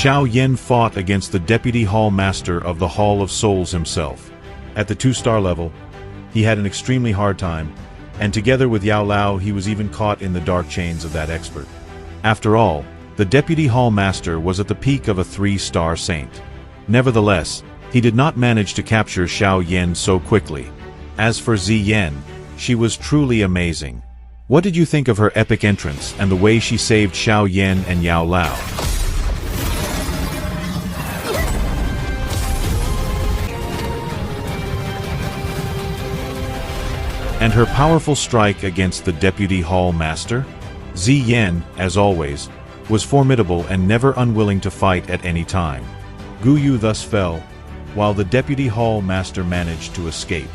Xiao Yan fought against the Deputy Hall Master of the Hall of Souls himself. At the 2-star level, he had an extremely hard time, and together with Yao Lao he was even caught in the dark chains of that expert. After all, the Deputy Hall Master was at the peak of a 3-star saint. Nevertheless, he did not manage to capture Xiao Yan so quickly. As for Ziyan, she was truly amazing. What did you think of her epic entrance and the way she saved Xiao Yan and Yao Lao? And her powerful strike against the Deputy Hall Master? Ziyan, as always, was formidable and never unwilling to fight at any time. Guyu thus fell, while the Deputy Hall Master managed to escape.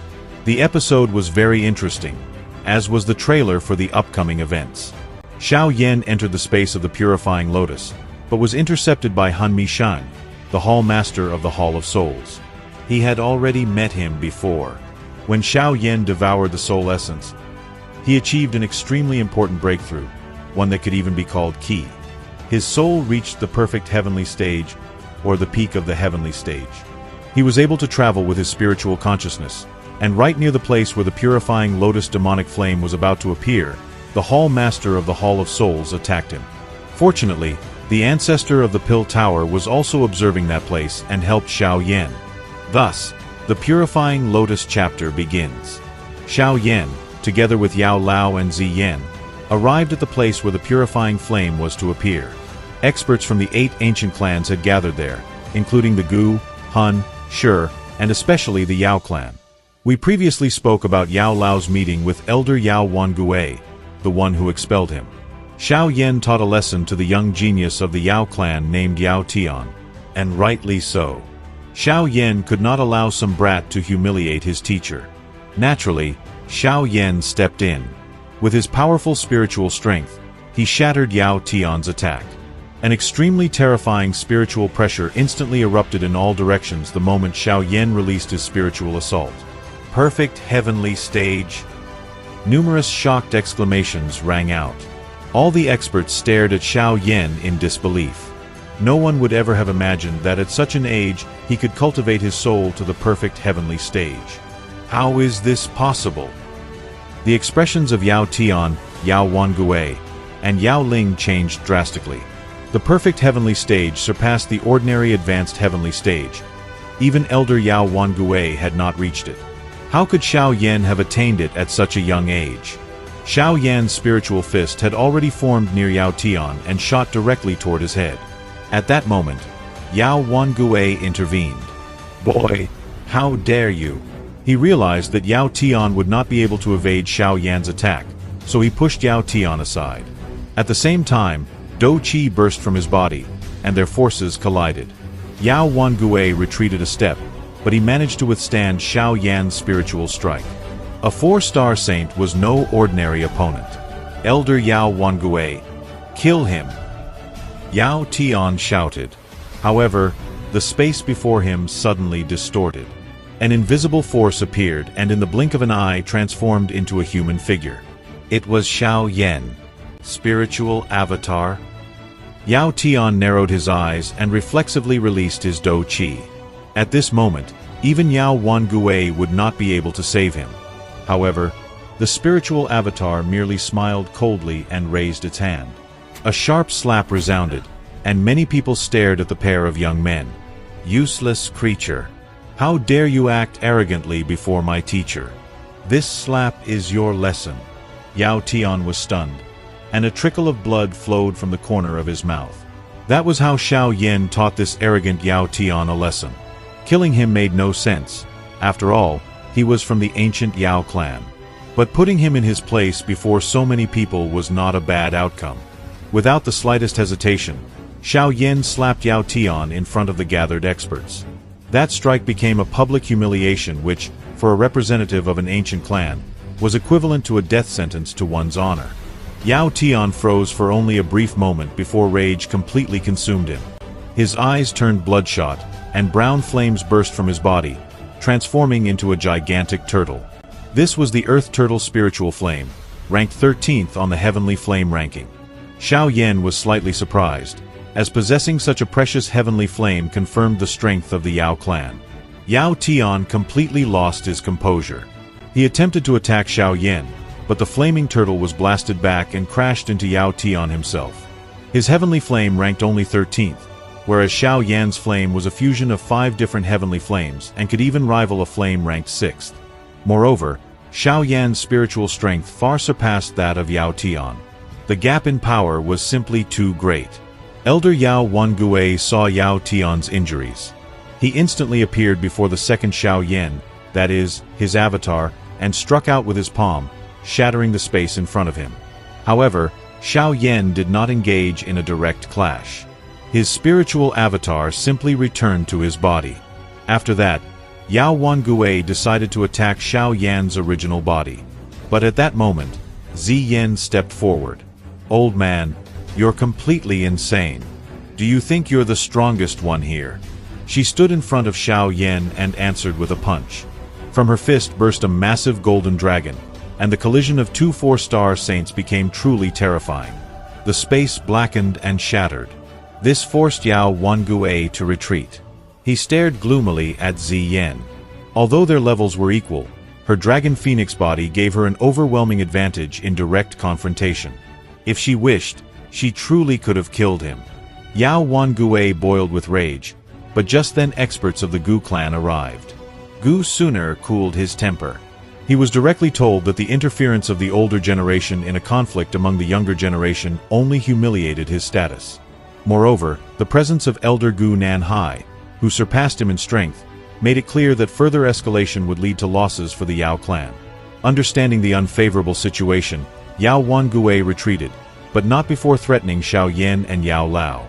The episode was very interesting, as was the trailer for the upcoming events. Xiao Yan entered the space of the Purifying Lotus, but was intercepted by MieSheng, the Hall Master of the Hall of Souls. He had already met him before. When Xiao Yan devoured the soul essence, he achieved an extremely important breakthrough, one that could even be called key. His soul reached the perfect heavenly stage, or the peak of the heavenly stage. He was able to travel with his spiritual consciousness, and right near the place where the Purifying Lotus demonic flame was about to appear, the Hall Master of the Hall of Souls attacked him. Fortunately, the ancestor of the Pill Tower was also observing that place and helped Xiao Yan. Thus, the Purifying Lotus chapter begins. Xiao Yan, together with Yao Lao and Ziyan, arrived at the place where the purifying flame was to appear. Experts from the 8 ancient clans had gathered there, including the Gu, Han, Shi, and especially the Yao clan. We previously spoke about Yao Lao's meeting with Elder Yao Wangui, the one who expelled him. Xiao Yan taught a lesson to the young genius of the Yao clan named Yao Tian, and rightly so. Xiao Yan could not allow some brat to humiliate his teacher. Naturally, Xiao Yan stepped in. With his powerful spiritual strength, he shattered Yao Tian's attack. An extremely terrifying spiritual pressure instantly erupted in all directions the moment Xiao Yan released his spiritual assault. Perfect heavenly stage. Numerous shocked exclamations rang out. All the experts stared at Xiao Yan in disbelief. No one would ever have imagined that at such an age he could cultivate his soul to the perfect heavenly stage. How is this possible? The expressions of Yao Tian, Yao Wangui, and Yao Ling changed drastically. The perfect heavenly stage surpassed the ordinary advanced heavenly stage. Even Elder Yao Wangui had not reached it. How could Xiao Yan have attained it at such a young age? Xiao Yan's spiritual fist had already formed near Yao Tian and shot directly toward his head. At that moment, Yao Wangui intervened. "Boy, how dare you!" He realized that Yao Tian would not be able to evade Xiao Yan's attack, so he pushed Yao Tian aside. At the same time, Dou Qi burst from his body, and their forces collided. Yao Wangui retreated a step, but he managed to withstand Xiao Yan's spiritual strike. A 4-star saint was no ordinary opponent. Elder Yao Wangui, kill him! Yao Tian shouted. However, the space before him suddenly distorted. An invisible force appeared and in the blink of an eye transformed into a human figure. It was Xiao Yan, spiritual avatar. Yao Tian narrowed his eyes and reflexively released his Dou Qi. At this moment, even Yao Wangui would not be able to save him. However, the spiritual avatar merely smiled coldly and raised its hand. A sharp slap resounded, and many people stared at the pair of young men. Useless creature! How dare you act arrogantly before my teacher? This slap is your lesson. Yao Tian was stunned, and a trickle of blood flowed from the corner of his mouth. That was how Xiao Yan taught this arrogant Yao Tian a lesson. Killing him made no sense. After all, he was from the ancient Yao clan. But putting him in his place before so many people was not a bad outcome. Without the slightest hesitation, Xiao Yan slapped Yao Tian in front of the gathered experts. That strike became a public humiliation which, for a representative of an ancient clan, was equivalent to a death sentence to one's honor. Yao Tian froze for only a brief moment before rage completely consumed him. His eyes turned bloodshot, and brown flames burst from his body, transforming into a gigantic turtle. This was the Earth Turtle Spiritual Flame, ranked 13th on the Heavenly Flame ranking. Xiao Yan was slightly surprised, as possessing such a precious heavenly flame confirmed the strength of the Yao clan. Yao Tian completely lost his composure. He attempted to attack Xiao Yan, but the flaming turtle was blasted back and crashed into Yao Tian himself. His heavenly flame ranked only 13th, whereas Xiao Yan's flame was a fusion of 5 different heavenly flames and could even rival a flame ranked 6th. Moreover, Xiao Yan's spiritual strength far surpassed that of Yao Tian. The gap in power was simply too great. Elder Yao Wangui saw Yao Tian's injuries. He instantly appeared before the second Xiao Yan, that is, his avatar, and struck out with his palm, shattering the space in front of him. However, Xiao Yan did not engage in a direct clash. His spiritual avatar simply returned to his body. After that, Yao Wangui decided to attack Xiao Yan's original body. But at that moment, Ziyan stepped forward. "Old man, you're completely insane. Do you think you're the strongest one here?" She stood in front of Xiao Yan and answered with a punch. From her fist burst a massive golden dragon, and the collision of 2 4-star saints became truly terrifying. The space blackened and shattered. This forced Yao Wangui to retreat. He stared gloomily at Ziyan. Although their levels were equal, her dragon phoenix body gave her an overwhelming advantage in direct confrontation. If she wished, she truly could have killed him. Yao Wangui boiled with rage, but just then experts of the Gu clan arrived. Gu sooner cooled his temper. He was directly told that the interference of the older generation in a conflict among the younger generation only humiliated his status. Moreover, the presence of Elder Gu Nanhai, who surpassed him in strength, made it clear that further escalation would lead to losses for the Yao clan. Understanding the unfavorable situation, Yao Wangui retreated, but not before threatening Xiao Yan and Yao Lao.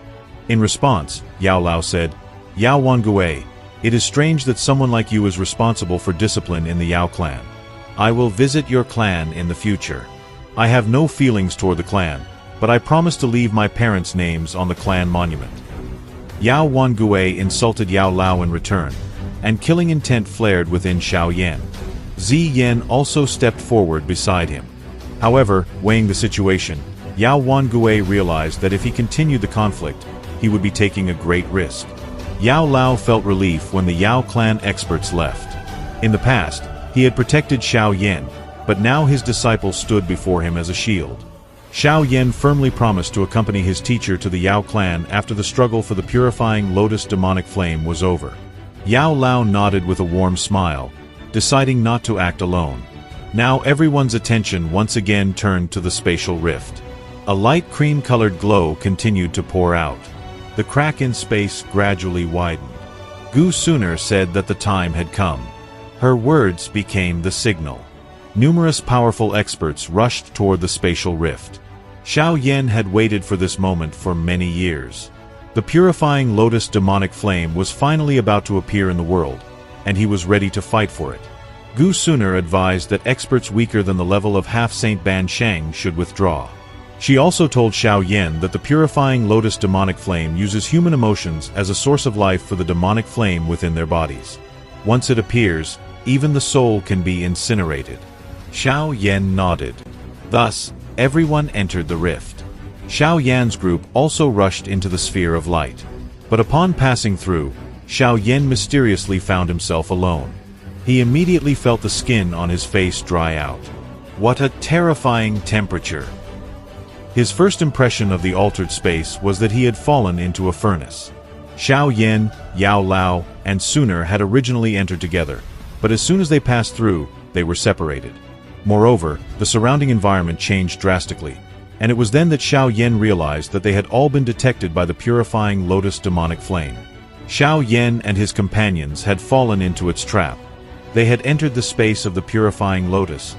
In response, Yao Lao said, "Yao Wangui, it is strange that someone like you is responsible for discipline in the Yao clan. I will visit your clan in the future. I have no feelings toward the clan, but I promise to leave my parents' names on the clan monument." Yao Wangui insulted Yao Lao in return, and killing intent flared within Xiao Yan. Ziyan also stepped forward beside him. However, weighing the situation, Yao Wangui realized that if he continued the conflict, he would be taking a great risk. Yao Lao felt relief when the Yao clan experts left. In the past, he had protected Xiao Yan, but now his disciples stood before him as a shield. Xiao Yan firmly promised to accompany his teacher to the Yao clan after the struggle for the purifying lotus demonic flame was over. Yao Lao nodded with a warm smile, deciding not to act alone. Now everyone's attention once again turned to the spatial rift. A light cream-colored glow continued to pour out. The crack in space gradually widened. Gu Sooner said that the time had come. Her words became the signal. Numerous powerful experts rushed toward the spatial rift. Xiao Yan had waited for this moment for many years. The purifying lotus demonic flame was finally about to appear in the world, and he was ready to fight for it. Gu Sooner advised that experts weaker than the level of half-Saint MieSheng should withdraw. She also told Xiao Yan that the purifying lotus demonic flame uses human emotions as a source of life for the demonic flame within their bodies. Once it appears, even the soul can be incinerated. Xiao Yan nodded. Thus, everyone entered the rift. Xiao Yan's group also rushed into the sphere of light. But upon passing through, Xiao Yan mysteriously found himself alone. He immediately felt the skin on his face dry out. What a terrifying temperature! His first impression of the altered space was that he had fallen into a furnace. Xiao Yan, Yao Lao, and Sooner had originally entered together, but as soon as they passed through, they were separated. Moreover, the surrounding environment changed drastically, and it was then that Xiao Yan realized that they had all been detected by the purifying lotus demonic flame. Xiao Yan and his companions had fallen into its trap. They had entered the space of the purifying lotus,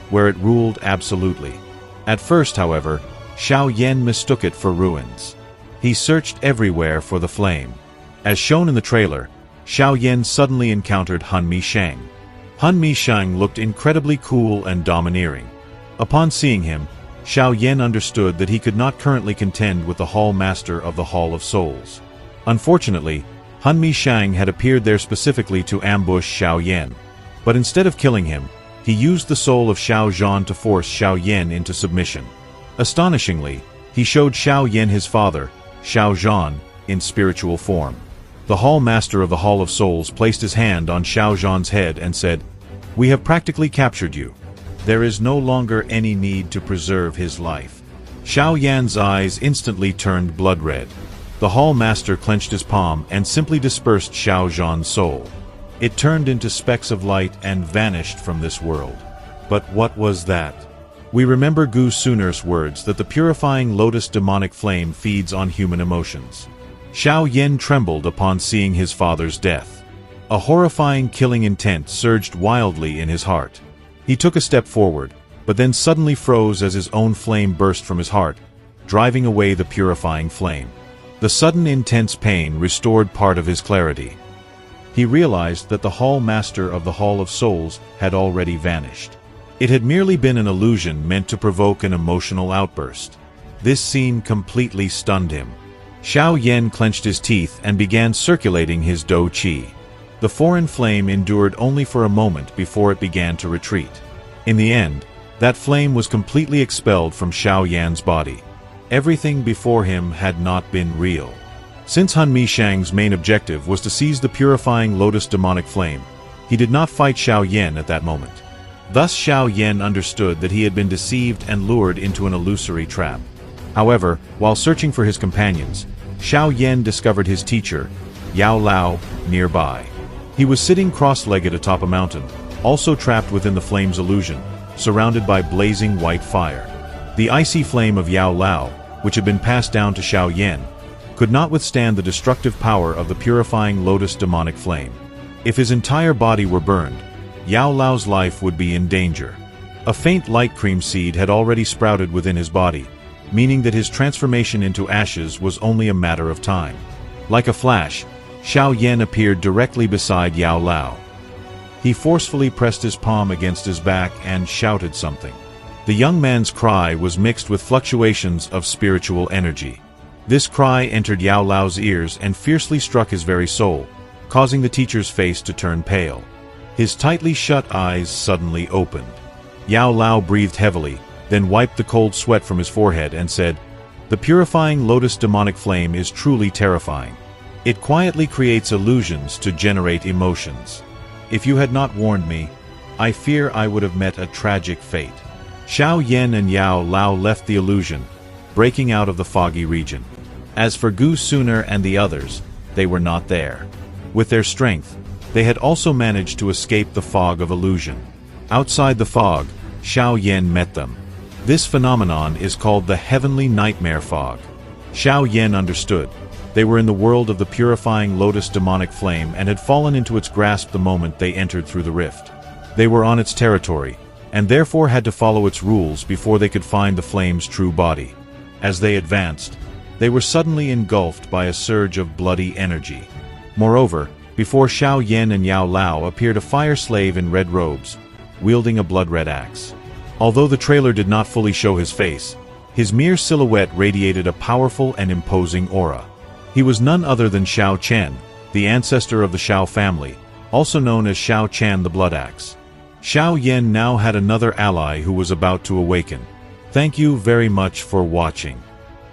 where it ruled absolutely. At first, however, Xiao Yan mistook it for ruins. He searched everywhere for the flame. As shown in the trailer, Xiao Yan suddenly encountered MieSheng. MieSheng looked incredibly cool and domineering. Upon seeing him, Xiao Yan understood that he could not currently contend with the Hall Master of the Hall of Souls. Unfortunately, MieSheng had appeared there specifically to ambush Xiao Yan. But instead of killing him, he used the soul of Xiao Zhan to force Xiao Yan into submission. Astonishingly, he showed Xiao Yan his father, Xiao Zhan, in spiritual form. The Hall Master of the Hall of Souls placed his hand on Xiao Zhan's head and said, "We have practically captured you. There is no longer any need to preserve his life." Xiao Yan's eyes instantly turned blood red. The Hall Master clenched his palm and simply dispersed Xiao Zhan's soul. It turned into specks of light and vanished from this world. But what was that? We remember Gu Suner's words that the purifying lotus demonic flame feeds on human emotions. Xiao Yan trembled upon seeing his father's death. A horrifying killing intent surged wildly in his heart. He took a step forward, but then suddenly froze as his own flame burst from his heart, driving away the purifying flame. The sudden intense pain restored part of his clarity. He realized that the Hall Master of the Hall of Souls had already vanished. It had merely been an illusion meant to provoke an emotional outburst. This scene completely stunned him. Xiao Yan clenched his teeth and began circulating his dou qi. The foreign flame endured only for a moment before it began to retreat. In the end, that flame was completely expelled from Xiao Yan's body. Everything before him had not been real. Since MieSheng's main objective was to seize the purifying lotus demonic flame, he did not fight Xiao Yan at that moment. Thus Xiao Yan understood that he had been deceived and lured into an illusory trap. However, while searching for his companions, Xiao Yan discovered his teacher, Yao Lao, nearby. He was sitting cross-legged atop a mountain, also trapped within the flame's illusion, surrounded by blazing white fire. The icy flame of Yao Lao, which had been passed down to Xiao Yan, could not withstand the destructive power of the purifying lotus demonic flame. If his entire body were burned, Yao Lao's life would be in danger. A faint light cream seed had already sprouted within his body, meaning that his transformation into ashes was only a matter of time. Like a flash, Xiao Yan appeared directly beside Yao Lao. He forcefully pressed his palm against his back and shouted something. The young man's cry was mixed with fluctuations of spiritual energy. This cry entered Yao Lao's ears and fiercely struck his very soul, causing the teacher's face to turn pale. His tightly shut eyes suddenly opened. Yao Lao breathed heavily, then wiped the cold sweat from his forehead and said, "The purifying lotus demonic flame is truly terrifying. It quietly creates illusions to generate emotions. If you had not warned me, I fear I would have met a tragic fate." Xiao Yan and Yao Lao left the illusion, breaking out of the foggy region. As for Gu Suner and the others, they were not there. With their strength, they had also managed to escape the fog of illusion. Outside the fog, Xiao Yan met them. This phenomenon is called the Heavenly Nightmare Fog. Xiao Yan understood. They were in the world of the purifying lotus demonic flame and had fallen into its grasp the moment they entered through the rift. They were on its territory, and therefore had to follow its rules before they could find the flame's true body. As they advanced, they were suddenly engulfed by a surge of bloody energy. Moreover, before Xiao Yan and Yao Lao appeared a fire slave in red robes, wielding a blood-red axe. Although the trailer did not fully show his face, his mere silhouette radiated a powerful and imposing aura. He was none other than Xiao Chen, the ancestor of the Xiao family, also known as Xiao Chan the Blood Axe. Xiao Yan now had another ally who was about to awaken. Thank you very much for watching.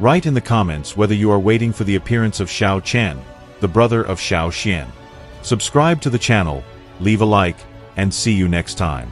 Write in the comments whether you are waiting for the appearance of Xiao Chen, the brother of Xiao Xian. Subscribe to the channel, leave a like, and see you next time.